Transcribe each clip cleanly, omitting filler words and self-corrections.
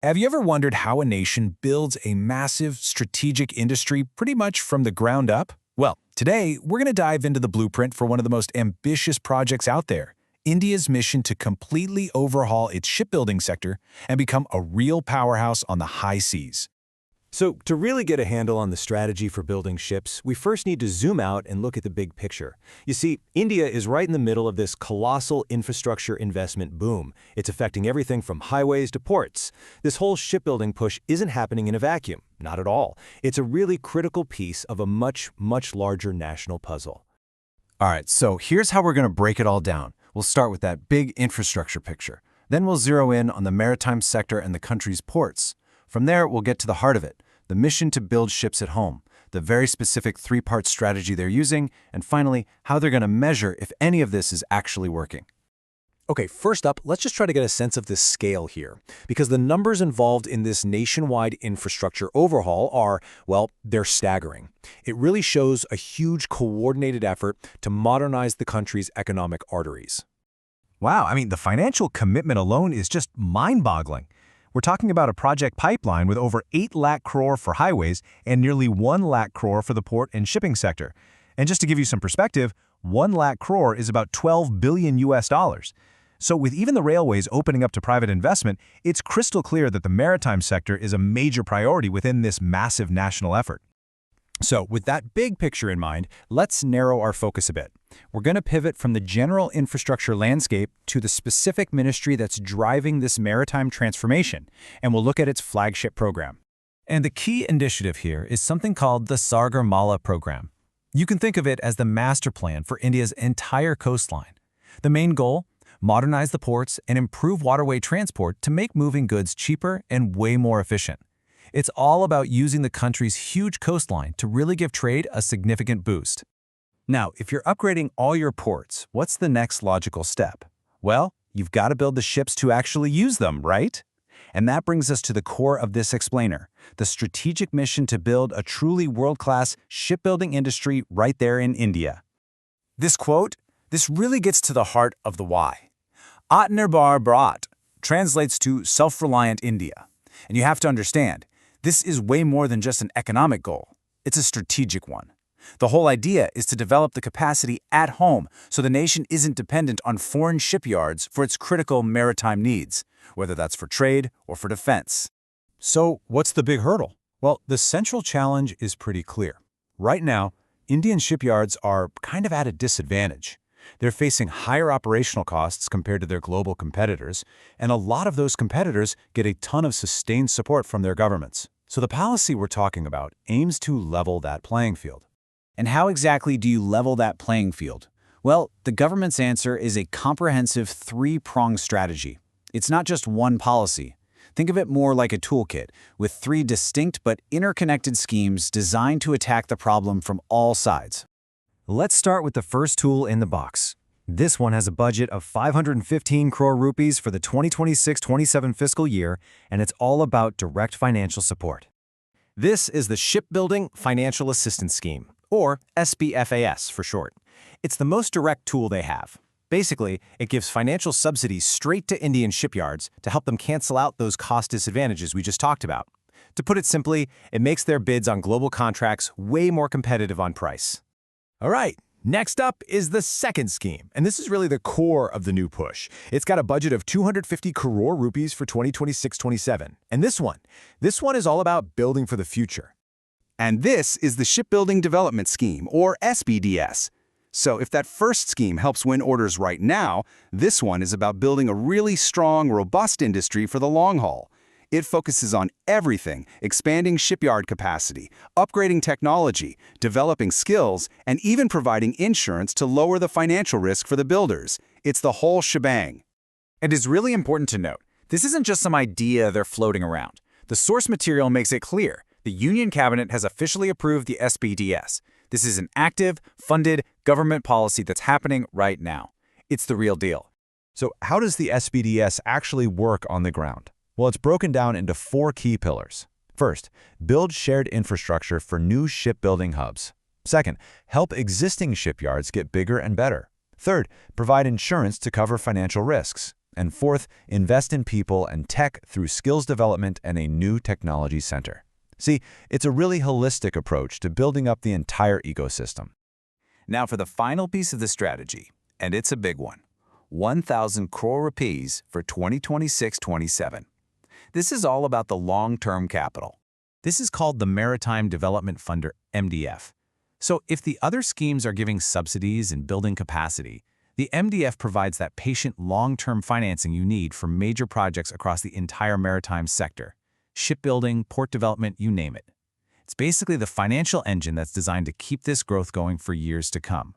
Have you ever wondered how a nation builds a massive strategic industry pretty much from the ground up? Well, today we're going to dive into the blueprint for one of the most ambitious projects out there, India's mission to completely overhaul its shipbuilding sector and become a real powerhouse on the high seas. So, to really get a handle on the strategy for building ships, we first need to zoom out and look at the big picture. You see, India is right in the middle of this colossal infrastructure investment boom. It's affecting everything from highways to ports. This whole shipbuilding push isn't happening in a vacuum, not at all. It's a really critical piece of a much larger national puzzle. All right, so here's how we're going to break it all down. We'll start with that big infrastructure picture. Then we'll zero in on the maritime sector and the country's ports. From there, we'll get to the heart of it, the mission to build ships at home, the very specific three-part strategy they're using, and finally, how they're going to measure if any of this is actually working. Okay, first up, let's just try to get a sense of the scale here, because the numbers involved in this nationwide infrastructure overhaul are, well, they're staggering. It really shows a huge coordinated effort to modernize the country's economic arteries. Wow, I mean, the financial commitment alone is just mind-boggling. We're talking about a project pipeline with over 8 lakh crore for highways and nearly 1 lakh crore for the port and shipping sector. And just to give you some perspective, 1 lakh crore is about $12 billion US. So with even the railways opening up to private investment, it's crystal clear that the maritime sector is a major priority within this massive national effort. So, with that big picture in mind, let's narrow our focus a bit. We're going to pivot from the general infrastructure landscape to the specific ministry that's driving this maritime transformation, and we'll look at its flagship program. And the key initiative here is something called the Sagar-Mala program. You can think of it as the master plan for India's entire coastline. The main goal? Modernize the ports and improve waterway transport to make moving goods cheaper and way more efficient. It's all about using the country's huge coastline to really give trade a significant boost. Now, if you're upgrading all your ports, what's the next logical step? Well, you've got to build the ships to actually use them, right? And that brings us to the core of this explainer, the strategic mission to build a truly world-class shipbuilding industry right there in India. This quote, this really gets to the heart of the why. Atmanirbhar Bharat translates to self-reliant India. And you have to understand, this is way more than just an economic goal. It's a strategic one. The whole idea is to develop the capacity at home so the nation isn't dependent on foreign shipyards for its critical maritime needs, whether that's for trade or for defense. So, what's the big hurdle? Well, the central challenge is pretty clear. Right now, Indian shipyards are kind of at a disadvantage. They're facing higher operational costs compared to their global competitors, and a lot of those competitors get a ton of sustained support from their governments. So the policy we're talking about aims to level that playing field. And how exactly do you level that playing field? Well, the government's answer is a comprehensive three-pronged strategy. It's not just one policy. Think of it more like a toolkit, with 3 distinct but interconnected schemes designed to attack the problem from all sides. Let's start with the first tool in the box. This one has a budget of 515 crore rupees for the 2026-27 fiscal year, and it's all about direct financial support. This is the Shipbuilding Financial Assistance Scheme, or SBFAS for short. It's the most direct tool they have. Basically, it gives financial subsidies straight to Indian shipyards to help them cancel out those cost disadvantages we just talked about. To put it simply, it makes their bids on global contracts way more competitive on price. All right, next up is the second scheme, and this is really the core of the new push. It's got a budget of 250 crore rupees for 2026-27. And this one is all about building for the future. And this is the Shipbuilding Development Scheme, or SBDS. So if that first scheme helps win orders right now, this one is about building a really strong, robust industry for the long haul. It focuses on everything, expanding shipyard capacity, upgrading technology, developing skills, and even providing insurance to lower the financial risk for the builders. It's the whole shebang. It is really important to note, this isn't just some idea they're floating around. The source material makes it clear. The Union Cabinet has officially approved the SBDS. This is an active, funded government policy that's happening right now. It's the real deal. So how does the SBDS actually work on the ground? Well, it's broken down into 4 key pillars. First, build shared infrastructure for new shipbuilding hubs. Second, help existing shipyards get bigger and better. Third, provide insurance to cover financial risks. And fourth, invest in people and tech through skills development and a new technology center. See, it's a really holistic approach to building up the entire ecosystem. Now for the final piece of the strategy, and it's a big one. 1,000 crore rupees for 2026-27. This is all about the long-term capital. This is called the Maritime Development Fund, or MDF. So if the other schemes are giving subsidies and building capacity, the MDF provides that patient long-term financing you need for major projects across the entire maritime sector. Shipbuilding, port development, you name it. It's basically the financial engine that's designed to keep this growth going for years to come.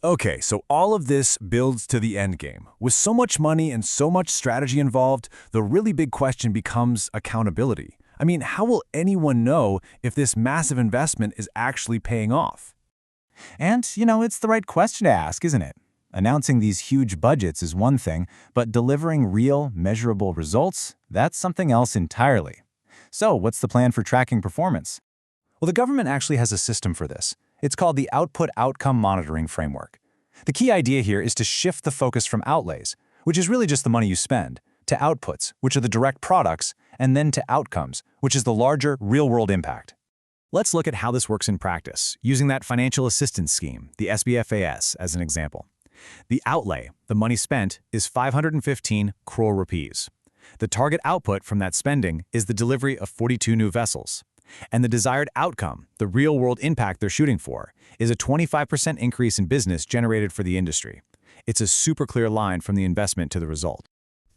Okay, so all of this builds to the end game. With so much money and so much strategy involved, the really big question becomes accountability. I mean, how will anyone know if this massive investment is actually paying off? And, it's the right question to ask, isn't it? Announcing these huge budgets is one thing, but delivering real, measurable results, that's something else entirely. So, what's the plan for tracking performance? Well, the government actually has a system for this. It's called the Output Outcome Monitoring Framework. The key idea here is to shift the focus from outlays, which is really just the money you spend, to outputs, which are the direct products, and then to outcomes, which is the larger, real-world impact. Let's look at how this works in practice, using that financial assistance scheme, the SBFAS, as an example. The outlay, the money spent, is 515 crore rupees. The target output from that spending is the delivery of 42 new vessels. And the desired outcome, the real-world impact they're shooting for, is a 25% increase in business generated for the industry. It's a super clear line from the investment to the result.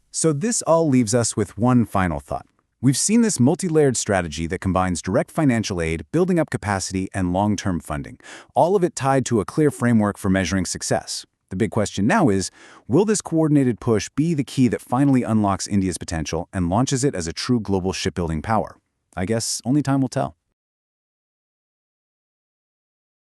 So this all leaves us with one final thought. We've seen this multi-layered strategy that combines direct financial aid, building up capacity, and long-term funding, all of it tied to a clear framework for measuring success. The big question now is, will this coordinated push be the key that finally unlocks India's potential and launches it as a true global shipbuilding power? I guess only time will tell.